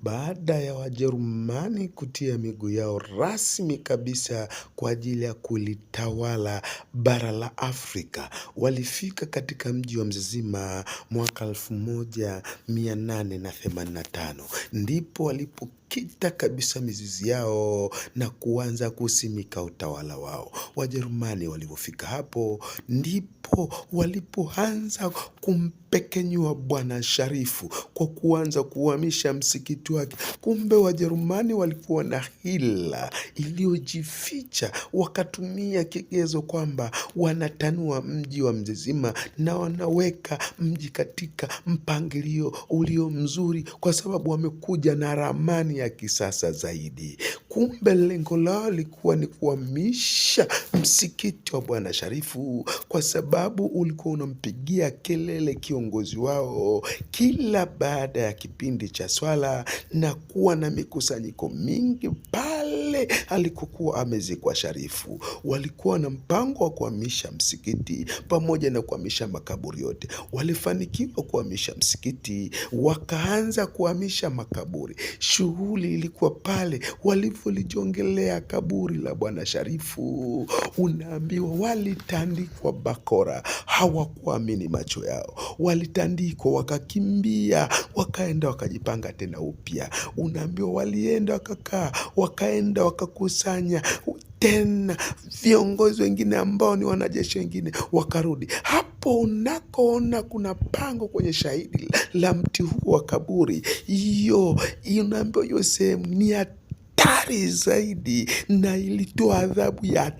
Baada ya Wajerumani kutia miguu yao rasmi kabisa kwa ajili ya kulitawala bara la Afrika, walifika katika mji wa Mzizima mwaka 1885. Ndipo walipokita kabisa mizizi yao na kuanza kusimika utawala wao. Wajerumani walipofika hapo, ndipo walipoanza kumpekenyua Bwana Sharifu kwa kuanza kuhamisha msikiti wake. Kumbe Wajerumani walikuwa na hila iliyojificha, wakatumia kigezo kwamba wanatanua mji wa Mzizima na wanaweka mji katika mpangilio ulio mzuri, kwa sababu wamekuja na ramani ya kisasa zaidi. Kumbe lengo lao lilikuwa ni kuhamisha msikiti wa Bwana Sharifu, kwa sababu ulikuwa unampigia kelele kiongozi wao kila baada ya kipindi cha swala na kuwa na mikusanyiko mingi pale alikokuwa amezikwa Sharifu. Walikuwa na mpango wa kuhamisha msikiti pamoja na kuhamisha makaburi yote. Walifanikiwa kuhamisha msikiti, wakaanza kuhamisha makaburi. Shughuli ilikuwa pale walivyolijongelea kaburi la Bwana Sharifu, unaambiwa walitandikwa bakora. Hawakuamini macho yao, walitandikwa, wakakimbia, wakaenda wakajipanga tena upya. Unaambiwa walienda wakakaa, wakaenda wakakusanya tena viongozi wengine ambao ni wanajeshi wengine, wakarudi. Hapo unakoona kuna pango kwenye shahidi la mti huu wa kaburi, hiyo unaambiwa hiyo sehemu ni hatari zaidi na ilitoa adhabu ya